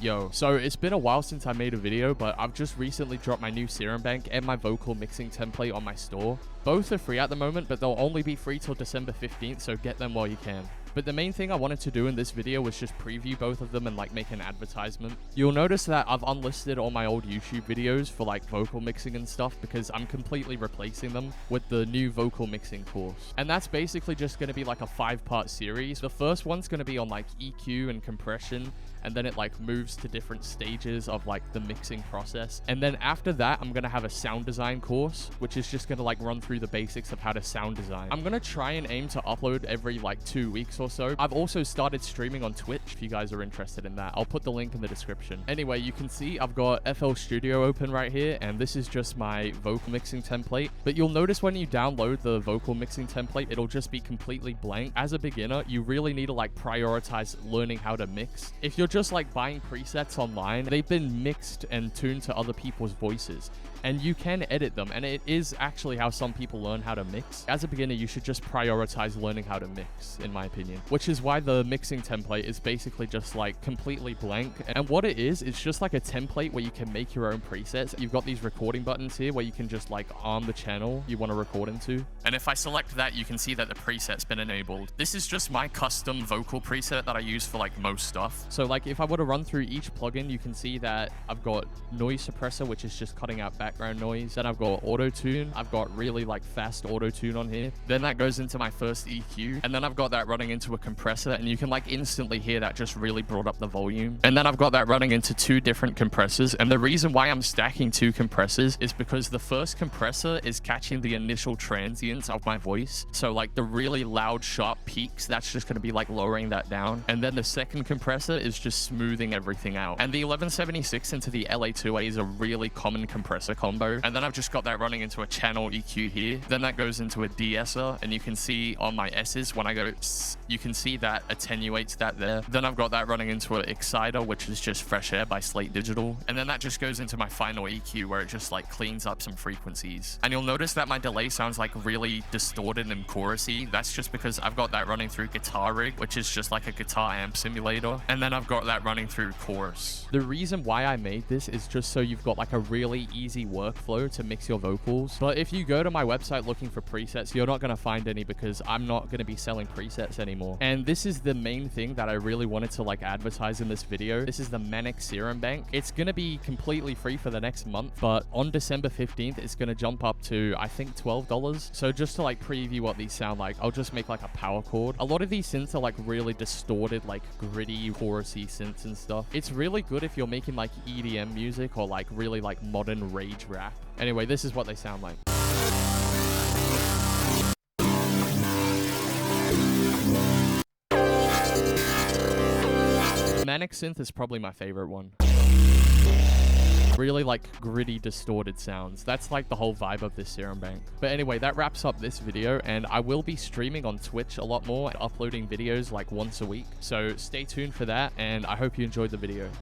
Yo, so it's been a while since I made a video, but I've just recently dropped my new Serum bank and my vocal mixing template on my store. Both are free at the moment, but they'll only be free till December 15th, so get them while you can. But the main thing I wanted to do in this video was just preview both of them and like make an advertisement. You'll notice that I've unlisted all my old YouTube videos for like vocal mixing and stuff because I'm completely replacing them with the new vocal mixing course. And that's basically just going to be like a 5-part series. The first one's going to be on like EQ and compression, and then it like moves to different stages of like the mixing process. And then after that, I'm going to have a sound design course, which is just going to like run through the basics of how to sound design. I'm going to try and aim to upload every like 2 weeks or so. I've also started streaming on Twitch if you guys are interested in that. I'll put the link in the description. Anyway, you can see I've got FL Studio open right here, and this is just my vocal mixing template. But you'll notice when you download the vocal mixing template, it'll just be completely blank. As a beginner, you really need to like prioritize learning how to mix. If you're just like buying presets online, they've been mixed and tuned to other people's voices, and you can edit them, and it is actually how some people learn how to mix. As a beginner, you should just prioritize learning how to mix, in my opinion, which is why the mixing template is basically just like completely blank. And what it is, it's just like a template where you can make your own presets. You've got these recording buttons here where you can just like arm the channel you want to record into. And if I select that, you can see that the preset's been enabled. This is just my custom vocal preset that I use for like most stuff. So like if I were to run through each plugin, you can see that I've got noise suppressor, which is just cutting out background noise. Then I've got auto tune. I've got really like fast auto tune on here. Then that goes into my first EQ, and then I've got that running into a compressor, and you can like instantly hear that just really brought up the volume. And then I've got that running into 2 different compressors, and the reason why I'm stacking 2 compressors is because the first compressor is catching the initial transients of my voice, so like the really loud sharp peaks, that's just going to be like lowering that down. And then the second compressor is just smoothing everything out. And the 1176 into the LA2A is a really common compressor combo. And then I've just got that running into a channel EQ here. Then that goes into a de-esser, and you can see on my S's when I go you can see that attenuates that there. Then I've got that running into an exciter, which is just Fresh Air by Slate Digital. And then that just goes into my final EQ, where it just like cleans up some frequencies. And you'll notice that my delay sounds like really distorted and chorusy. That's just because I've got that running through Guitar Rig, which is just like a guitar amp simulator. And then I've got that running through Chorus. The reason why I made this is just so you've got like a really easy workflow to mix your vocals. But if you go to my website looking for presets, you're not going to find any because I'm not going to be selling presets anymore. And this is the main thing that I really wanted to like advertise in this video. This is the Manic Serum Bank. It's going to be completely free for the next month, but on December 15th, it's going to jump up to, I think, $12. So just to like preview what these sound like, I'll just make like a power chord. A lot of these synths are like really distorted, like gritty, chorusy synths and stuff. It's really good if you're making like EDM music or like really like modern rage rap. Anyway, this is what they sound like. Manic Synth is probably my favorite one. Really like gritty, distorted sounds. That's like the whole vibe of this Serum bank. But anyway, that wraps up this video, and I will be streaming on Twitch a lot more, uploading videos like once a week. So stay tuned for that, and I hope you enjoyed the video.